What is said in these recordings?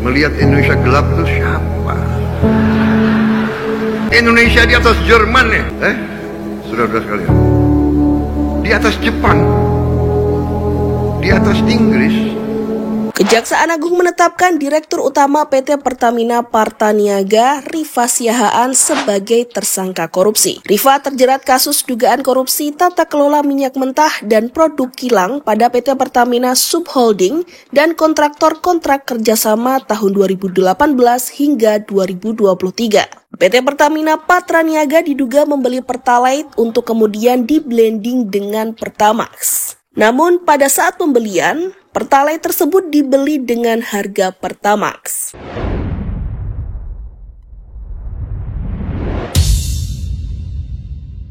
Melihat Indonesia gelap itu siapa? Indonesia di atas Jerman ya, saudara-saudara sekalian. Di atas Jepang, di atas Inggris. Kejaksaan Agung menetapkan Direktur Utama PT Pertamina Partaniaga, Rifa Siahaan, sebagai tersangka korupsi. Rifa terjerat kasus dugaan korupsi tata kelola minyak mentah dan produk kilang pada PT Pertamina Subholding dan kontraktor-kontrak kerjasama tahun 2018 hingga 2023. PT Pertamina Partaniaga diduga membeli Pertalite untuk kemudian di-blending dengan Pertamax. Namun pada saat pembelian, Pertalite tersebut dibeli dengan harga Pertamax.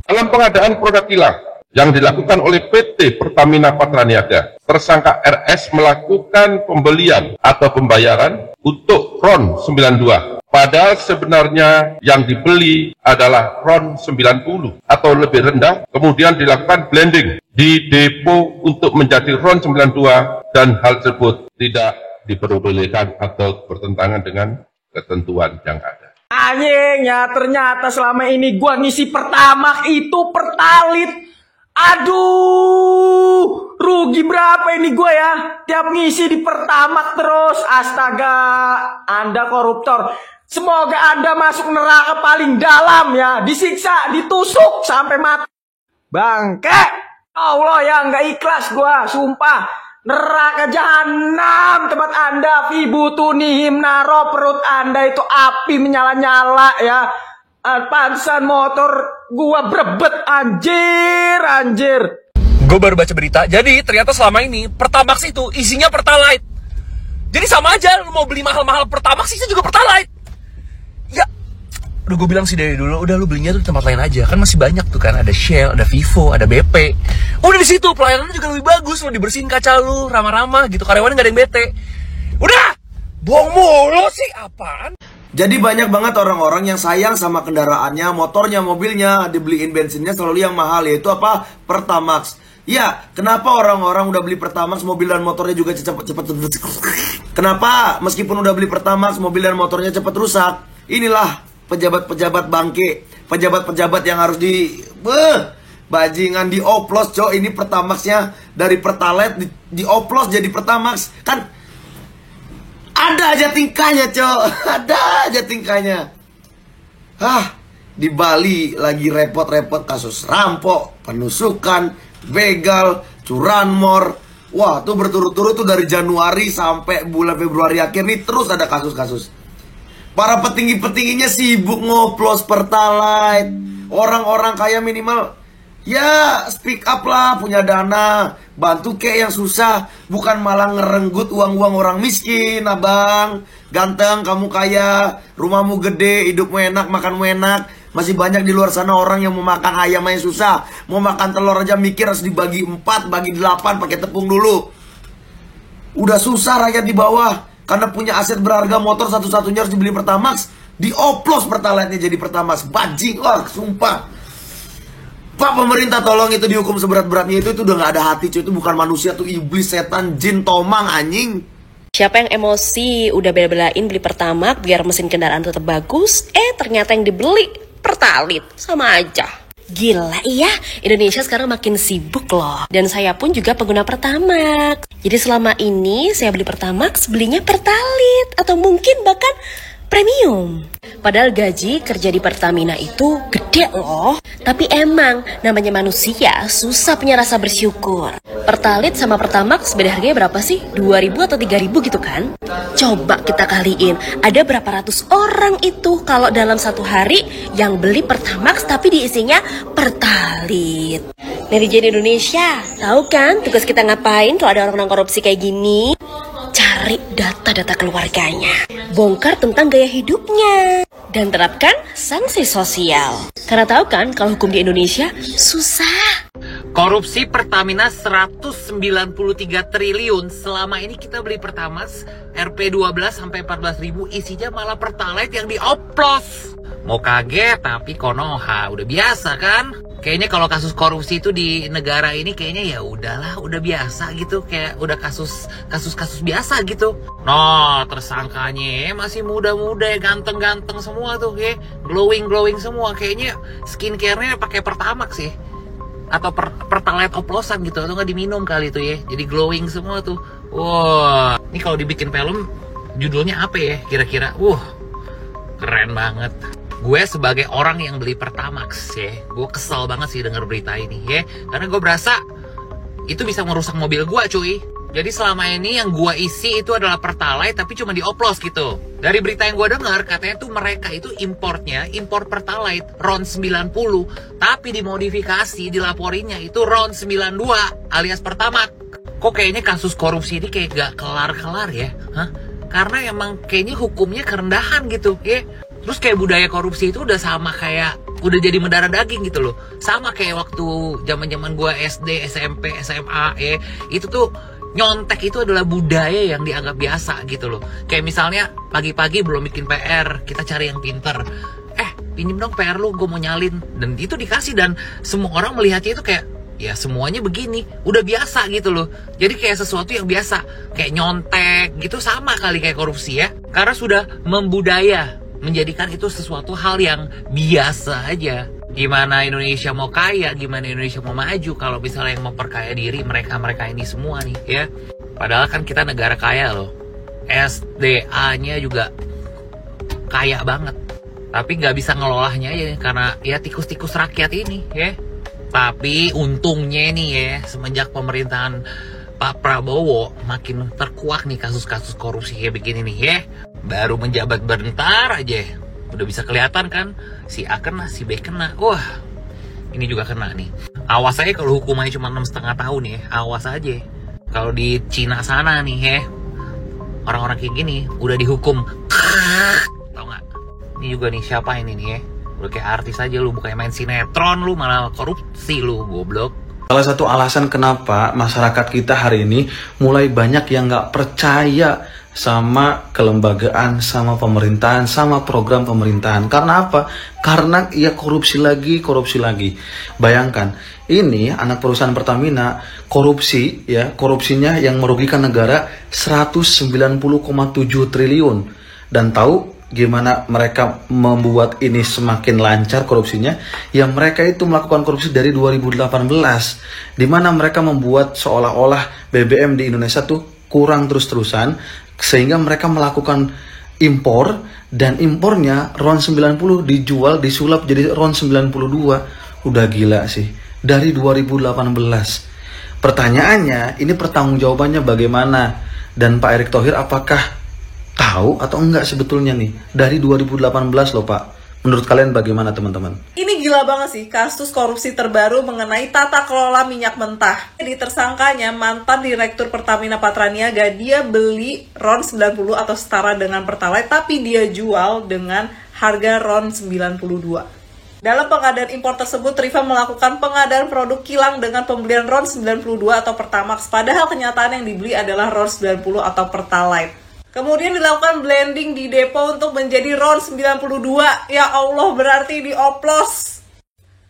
Dalam pengadaan produk kilang yang dilakukan oleh PT Pertamina Partaniaga, tersangka RS melakukan pembelian atau pembayaran untuk RON 92. Padahal sebenarnya yang dibeli adalah RON 90 atau lebih rendah, kemudian dilakukan blending di depo untuk menjadi RON 92 dan hal tersebut tidak diperbolehkan atau bertentangan dengan ketentuan yang ada. Anjing ya, ternyata selama ini gua ngisi Pertamax itu Pertalite. Aduh, rugi berapa ini gua ya? Tiap ngisi di Pertamax terus. Astaga, Anda koruptor. Semoga Anda masuk neraka paling dalam ya. Disiksa, ditusuk sampai mati. Bangke. Allah ya, nggak ikhlas gua, sumpah. Neraka jahanam tempat Anda. Fi butunihim naro, perut Anda itu api menyala-nyala ya. Pantesan motor gua berebet, anjir. Gue baru baca berita, jadi ternyata selama ini Pertamax itu isinya Pertalite. Jadi sama aja, lu mau beli mahal-mahal Pertamax isinya juga Pertalite. Ya, udah gue bilang sih dari dulu, udah lu belinya tuh di tempat lain aja. Kan masih banyak tuh kan, ada Shell, ada Vivo, ada BP. Udah di situ pelayanannya juga lebih bagus, lu dibersihin kaca lu, ramah-ramah gitu, karyawannya gak ada yang bete. Udah, bohong mulu sih, apaan? Jadi banyak banget orang-orang yang sayang sama kendaraannya, motornya, mobilnya, dibeliin bensinnya selalu yang mahal, yaitu apa? Pertamax. Ya, kenapa orang-orang udah beli Pertamax, mobil dan motornya juga cepet Kenapa meskipun udah beli Pertamax, mobil dan motornya cepet rusak? Inilah pejabat-pejabat bangke, pejabat-pejabat yang harus bajingan dioplos, cok. Ini Pertamaxnya dari Pertalite dioplos jadi Pertamax. Kan ada aja tingkahnya, cok. Ada aja tingkahnya. Di Bali lagi repot-repot kasus rampok, penusukan, begal, curanmor. Wah, tuh berturut-turut tuh dari Januari sampai bulan Februari akhir nih terus ada kasus-kasus. Para petinggi-petingginya sibuk ngoplos Pertalite. Orang-orang kaya minimal ya speak up lah, punya dana, bantu kayak yang susah, bukan malah ngerenggut uang-uang orang miskin. Abang, ganteng, kamu kaya, rumahmu gede, hidupmu enak, makanmu enak. Masih banyak di luar sana orang yang mau makan ayam aja susah. Mau makan telur aja mikir harus dibagi 4, bagi 8 pakai tepung dulu. Udah susah rakyat di bawah. Karena punya aset berharga, motor satu-satunya harus dibeli Pertamax. Dioplos Pertalite-nya jadi Pertamax. Bajing, sumpah. Pak pemerintah tolong itu dihukum seberat-beratnya. Itu udah gak ada hati, cuy. Itu bukan manusia, tuh iblis, setan, jin, tomang, anjing. Siapa yang emosi udah bela-belain beli Pertamax biar mesin kendaraan tetap bagus, ternyata yang dibeli Pertalite, sama aja. Gila, iya, Indonesia sekarang makin sibuk loh. Dan saya pun juga pengguna Pertamax. Jadi selama ini saya beli Pertamax, belinya Pertalite. Atau mungkin bahkan premium. Padahal gaji kerja di Pertamina itu gede loh. Tapi emang namanya manusia susah punya rasa bersyukur. Pertalite sama Pertamax beda harganya berapa sih? 2.000 atau 3.000 gitu kan? Coba kita kaliin, ada berapa ratus orang itu kalau dalam satu hari yang beli Pertamax tapi diisinya Pertalite. Netizen Indonesia, tahu kan tugas kita ngapain kalau ada orang-orang korupsi kayak gini? Cari data-data keluarganya, bongkar tentang gaya hidupnya, dan terapkan sanksi sosial. Karena tahu kan kalau hukum di Indonesia susah. Korupsi Pertamina 193 triliun. Selama ini kita beli Pertamax Rp 12 sampai 14.000 isinya malah Pertalite yang dioplos. Mau kaget tapi konoha, udah biasa kan? Kayaknya kalau kasus korupsi itu di negara ini kayaknya ya udahlah, udah biasa gitu, kayak udah kasus biasa gitu. No, tersangkanya masih muda-muda ya, ganteng-ganteng semua tuh ya, glowing semua. Kayaknya skincare-nya pakai Pertamax sih, atau Pertalite oplosan gitu, atau nggak diminum kali tuh ya, jadi glowing semua tuh. Wah, ini kalau dibikin film judulnya apa ya kira-kira? Keren banget. Gue sebagai orang yang beli Pertamax ya, gue kesel banget sih denger berita ini ya, karena gue berasa itu bisa merusak mobil gue cuy. Jadi selama ini yang gue isi itu adalah Pertalite tapi cuma dioplos gitu. Dari berita yang gue dengar katanya tuh mereka itu impor Pertalite RON 90, tapi dimodifikasi, dilaporinnya itu RON 92 alias Pertamax. Kok kayaknya kasus korupsi ini kayak gak kelar-kelar ya? Karena emang kayaknya hukumnya kerendahan gitu ya. Terus kayak budaya korupsi itu udah sama kayak, udah jadi mendarah daging gitu loh. Sama kayak waktu zaman-zaman gue SD, SMP, SMA ya. Itu tuh nyontek itu adalah budaya yang dianggap biasa gitu loh. Kayak misalnya pagi-pagi belum bikin PR, kita cari yang pinter. Pinjem dong PR lu, gue mau nyalin. Dan itu dikasih, dan semua orang melihatnya itu kayak, ya semuanya begini, udah biasa gitu loh. Jadi kayak sesuatu yang biasa, kayak nyontek gitu, sama kali kayak korupsi ya. Karena sudah membudaya, menjadikan itu sesuatu hal yang biasa aja. Gimana Indonesia mau kaya, gimana Indonesia mau maju kalau misalnya yang memperkaya diri mereka ini semua nih ya. Padahal kan kita negara kaya loh, SDA-nya juga kaya banget, tapi nggak bisa ngelolahnya aja karena ya tikus-tikus rakyat ini ya. Tapi untungnya nih ya, semenjak pemerintahan Pak Prabowo makin terkuak nih kasus-kasus korupsi kayak begini nih ya. Baru menjabat bentar aja udah bisa kelihatan kan, si A kena, si B kena. Wah, ini juga kena nih. Awas aja kalau hukumannya cuma 6,5 tahun ya, awas aja. Kalau di Cina sana nih ya, orang-orang kayak gini udah dihukum. Tau gak? Ini juga nih, siapa ini nih ya, udah kayak artis aja lu, bukannya main sinetron lu, malah korupsi lu, goblok. Salah satu alasan kenapa masyarakat kita hari ini mulai banyak yang nggak percaya sama kelembagaan, sama pemerintahan, sama program pemerintahan. Karena apa? Karena ya korupsi lagi. Bayangkan, ini anak perusahaan Pertamina korupsi ya, korupsinya yang merugikan negara 190,7 triliun. Dan tahu gimana mereka membuat ini semakin lancar korupsinya? Ya mereka itu melakukan korupsi dari 2018, di mana mereka membuat seolah-olah BBM di Indonesia tuh kurang terus-terusan, sehingga mereka melakukan impor, dan impornya RON 90 dijual, disulap jadi RON 92. Udah gila sih, dari 2018. Pertanyaannya, ini pertanggungjawabannya bagaimana? Dan Pak Erick Thohir apakah tahu atau enggak sebetulnya nih? Dari 2018 loh Pak. Menurut kalian bagaimana teman-teman? Ini gila banget sih, kasus korupsi terbaru mengenai tata kelola minyak mentah. Di tersangkanya mantan Direktur Pertamina Patraniaga, dia beli RON 90 atau setara dengan Pertalite, tapi dia jual dengan harga RON 92. Dalam pengadaan impor tersebut, Rifa melakukan pengadaan produk kilang dengan pembelian RON 92 atau Pertamax, padahal kenyataan yang dibeli adalah RON 90 atau Pertalite. Kemudian dilakukan blending di depo untuk menjadi RON 92. Ya Allah, berarti dioplos.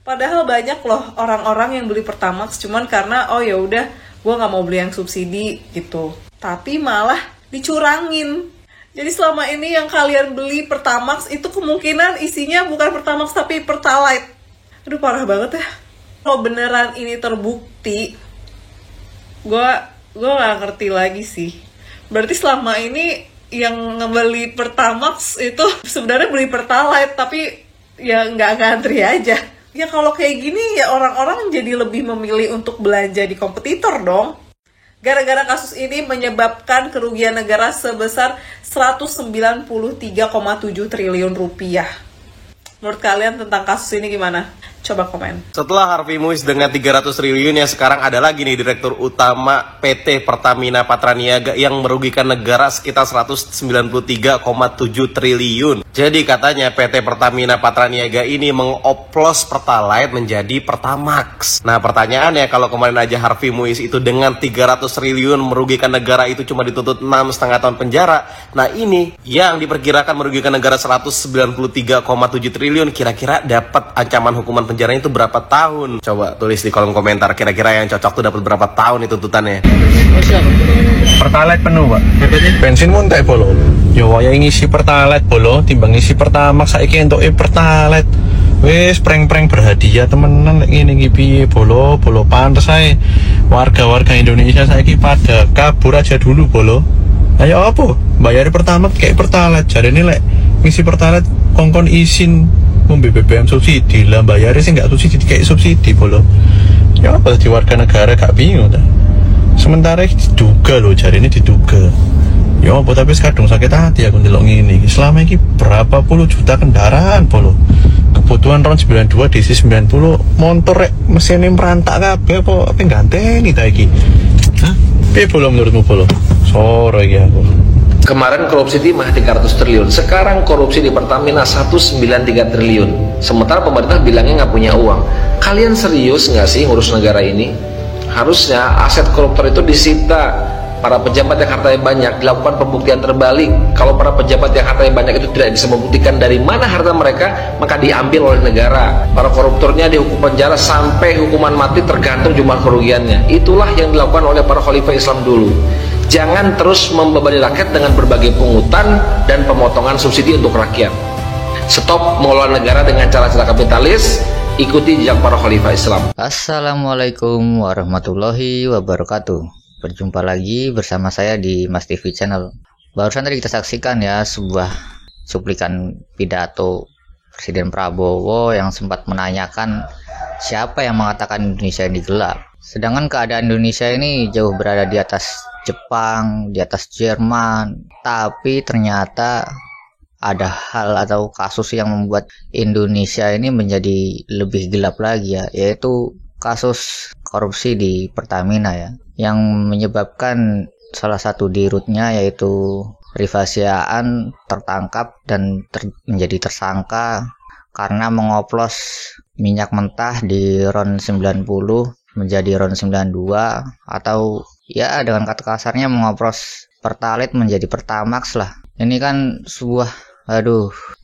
Padahal banyak loh orang-orang yang beli Pertamax cuman karena oh ya udah, gue nggak mau beli yang subsidi gitu. Tapi malah dicurangin. Jadi selama ini yang kalian beli Pertamax itu kemungkinan isinya bukan Pertamax tapi Pertalite. Aduh, parah banget ya. Kalau beneran ini terbukti, gue nggak ngerti lagi sih. Berarti selama ini yang ngebeli Pertamax itu sebenarnya beli Pertalite, tapi ya nggak ngantri aja. Ya kalau kayak gini ya orang-orang jadi lebih memilih untuk belanja di kompetitor dong. Gara-gara kasus ini menyebabkan kerugian negara sebesar 193,7 triliun rupiah. Menurut kalian tentang kasus ini gimana? Coba komen. Setelah Harvey Muiz dengan 300 triliun, ya sekarang ada lagi nih Direktur Utama PT Pertamina Patraniaga yang merugikan negara sekitar 193,7 triliun. Jadi katanya PT Pertamina Patraniaga ini mengoplos Pertalite menjadi Pertamax. Nah pertanyaannya, kalau kemarin aja Harvey Muiz itu dengan 300 triliun merugikan negara itu cuma dituntut 6,5 tahun penjara. Nah ini yang diperkirakan merugikan negara 193,7 triliun, kira-kira dapat ancaman hukuman penjaranya itu berapa tahun? Coba tulis di kolom komentar, kira-kira yang cocok tuh dapat berapa tahun itu tuntutannya. Pertalite penuh, Pak. Bensin pun tak bolo. Ya waya ngisi pertalite bolo, timbang ngisi Pertamax saiki entuke pertalite. Wis prank-prank berhadiah temenan lek ngene iki piye bolo pantes ae. Warga-warga Indonesia saiki pada kabur aja dulu bolo. Ayo apa? Bayar Pertamax kayak pertalite. Jarene lek ngisi pertalite kongkon isin ngombe BBM subsidi lah, bayarnya sih nggak subsidi kayak subsidi bolo. Ya apa di warga negara gak bingung ta? Sementara diduga loh, jari ini diduga. Ya apa tapi kadung sakit hati aku ndelok ngene. Selama ini berapa puluh juta kendaraan polo. Kebutuhan RON 92 DC 90 motor rek mesinnya merantak kabeh apa ganteni ta iki. Hah? Piye polo menurutmu polo? Sore iki aku. Kemarin korupsi timah 300 triliun, sekarang korupsi di Pertamina 193 triliun. Sementara pemerintah bilangnya nggak punya uang. Kalian serius nggak sih ngurus negara ini? Harusnya aset koruptor itu disita. Para pejabat yang hartanya banyak dilakukan pembuktian terbalik. Kalau para pejabat yang hartanya banyak itu tidak bisa membuktikan dari mana harta mereka, maka diambil oleh negara. Para koruptornya dihukum penjara sampai hukuman mati tergantung jumlah kerugiannya. Itulah yang dilakukan oleh para khalifah Islam dulu. Jangan terus membebani rakyat dengan berbagai pungutan dan pemotongan subsidi untuk rakyat. Stop mengelola negara dengan cara-cara kapitalis. Ikuti jejak para khalifah Islam. Assalamualaikum warahmatullahi wabarakatuh. Berjumpa lagi bersama saya di Mas TV Channel. Barusan tadi kita saksikan ya sebuah cuplikan pidato Presiden Prabowo yang sempat menanyakan siapa yang mengatakan Indonesia ini gelap. Sedangkan keadaan Indonesia ini jauh berada di atas Jepang, di atas Jerman. Tapi ternyata ada hal atau kasus yang membuat Indonesia ini menjadi lebih gelap lagi ya, yaitu kasus korupsi di Pertamina ya, yang menyebabkan salah satu dirutnya yaitu Rifasiaan tertangkap dan menjadi tersangka karena mengoplos minyak mentah di RON 90 menjadi RON 92, atau ya dengan kata kasarnya mengoplos Pertalite menjadi Pertamax lah. Ini kan sebuah,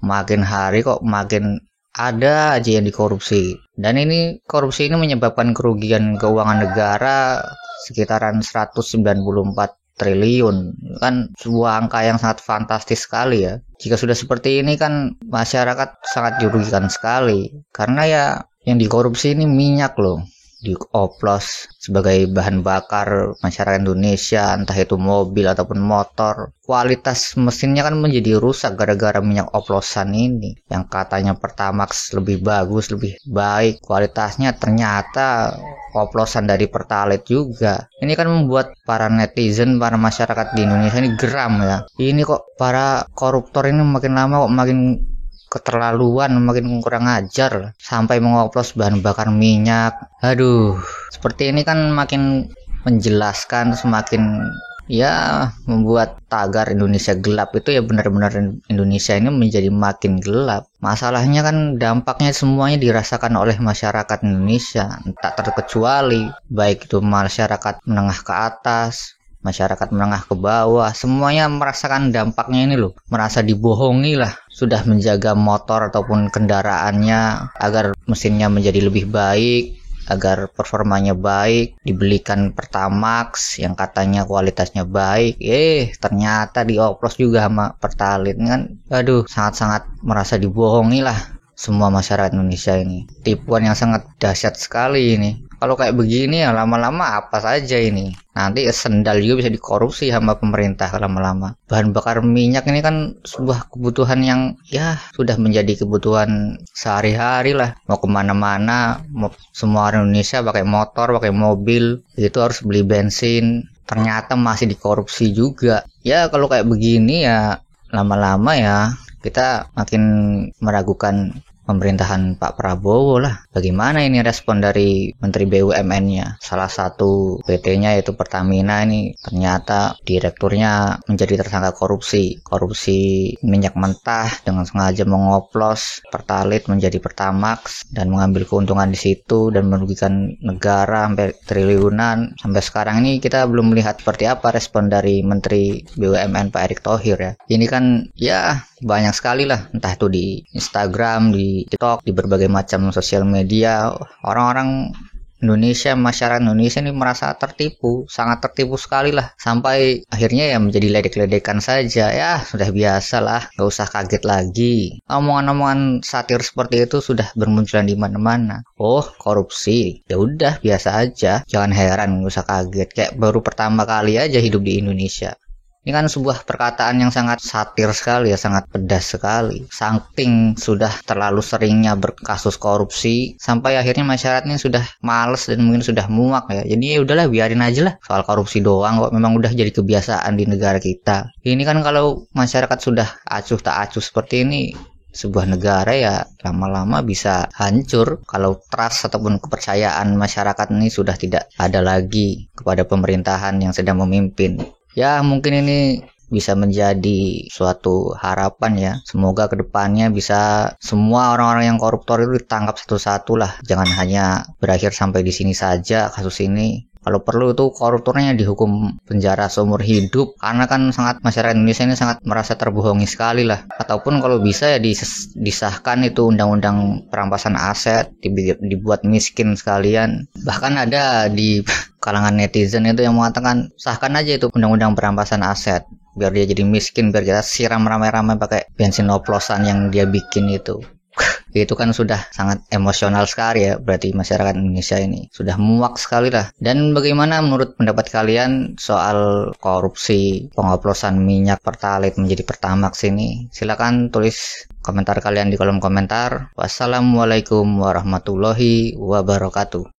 makin hari kok makin ada aja yang dikorupsi. Dan ini korupsi ini menyebabkan kerugian keuangan negara sekitaran 194 triliun. Kan sebuah angka yang sangat fantastis sekali ya. Jika sudah seperti ini kan masyarakat sangat dirugikan sekali. Karena ya yang dikorupsi ini minyak loh. Dioplos sebagai bahan bakar masyarakat Indonesia, entah itu mobil ataupun motor. Kualitas mesinnya kan menjadi rusak gara-gara minyak oplosan ini. Yang katanya Pertamax lebih bagus, lebih baik kualitasnya, ternyata oplosan dari Pertalite juga. Ini kan membuat para netizen, para masyarakat di Indonesia ini geram ya. Ini kok para koruptor ini makin lama kok makin keterlaluan, makin kurang ajar sampai mengoplos bahan bakar minyak. Seperti ini kan makin menjelaskan, semakin ya membuat tagar Indonesia gelap itu ya benar-benar Indonesia ini menjadi makin gelap. Masalahnya kan dampaknya semuanya dirasakan oleh masyarakat Indonesia, tak terkecuali baik itu masyarakat menengah ke atas, masyarakat menengah ke bawah, semuanya merasakan dampaknya ini loh. Merasa dibohongi lah. Sudah menjaga motor ataupun kendaraannya agar mesinnya menjadi lebih baik, agar performanya baik, dibelikan Pertamax yang katanya kualitasnya baik, ternyata dioplos juga sama Pertalite kan. Sangat-sangat merasa dibohongi lah semua masyarakat Indonesia ini. Tipuan yang sangat dahsyat sekali ini. Kalau kayak begini ya lama-lama apa saja ini. Nanti sendal juga bisa dikorupsi sama pemerintah lama-lama. Bahan bakar minyak ini kan sebuah kebutuhan yang ya sudah menjadi kebutuhan sehari-hari lah. Mau kemana-mana, semua orang Indonesia pakai motor, pakai mobil, itu harus beli bensin. Ternyata masih dikorupsi juga. Ya kalau kayak begini ya lama-lama ya kita makin meragukan pemerintahan Pak Prabowo lah. Bagaimana ini respon dari Menteri BUMN-nya? Salah satu PT-nya yaitu Pertamina ini ternyata direkturnya menjadi tersangka korupsi minyak mentah dengan sengaja mengoplos Pertalite menjadi Pertamax dan mengambil keuntungan di situ dan merugikan negara sampai triliunan. Sampai sekarang ini kita belum melihat seperti apa respon dari Menteri BUMN Pak Erick Thohir ya. Ini kan ya banyak sekali lah, entah itu di Instagram, di TikTok, di berbagai macam sosial media. Orang-orang Indonesia, masyarakat Indonesia ini merasa tertipu, sangat tertipu sekali lah, sampai akhirnya ya menjadi ledek-ledekan saja. Ya sudah biasa lah, gak usah kaget lagi. Omongan-omongan satir seperti itu sudah bermunculan di mana-mana. Oh, korupsi, ya udah biasa aja, jangan heran, gak usah kaget, kayak baru pertama kali aja hidup di Indonesia. Ini kan sebuah perkataan yang sangat satir sekali ya, sangat pedas sekali. Saking sudah terlalu seringnya berkasus korupsi, sampai akhirnya masyarakat ini sudah males dan mungkin sudah muak ya. Jadi ya udahlah, biarin aja lah, soal korupsi doang kok, memang udah jadi kebiasaan di negara kita. Ini kan kalau masyarakat sudah acuh tak acuh seperti ini, sebuah negara ya lama-lama bisa hancur kalau trust ataupun kepercayaan masyarakat ini sudah tidak ada lagi kepada pemerintahan yang sedang memimpin. Ya mungkin ini bisa menjadi suatu harapan ya. Semoga kedepannya bisa semua orang-orang yang koruptor itu ditangkap satu-satu lah. Jangan hanya berakhir sampai di sini saja kasus ini. Kalau perlu itu koruptornya dihukum penjara seumur hidup, karena kan masyarakat Indonesia ini sangat merasa terbohongi sekali lah. Ataupun kalau bisa ya disahkan itu undang-undang perampasan aset, dibuat miskin sekalian. Bahkan ada di kalangan netizen itu yang mengatakan sahkan aja itu undang-undang perampasan aset, biar dia jadi miskin, biar kita siram ramai-ramai pakai bensin oplosan yang dia bikin itu. Itu kan sudah sangat emosional sekali ya, berarti masyarakat Indonesia ini sudah muak sekali lah. Dan bagaimana menurut pendapat kalian soal korupsi pengoplosan minyak Pertalite menjadi Pertamax ini? Silakan tulis komentar kalian di kolom komentar. Wassalamualaikum warahmatullahi wabarakatuh.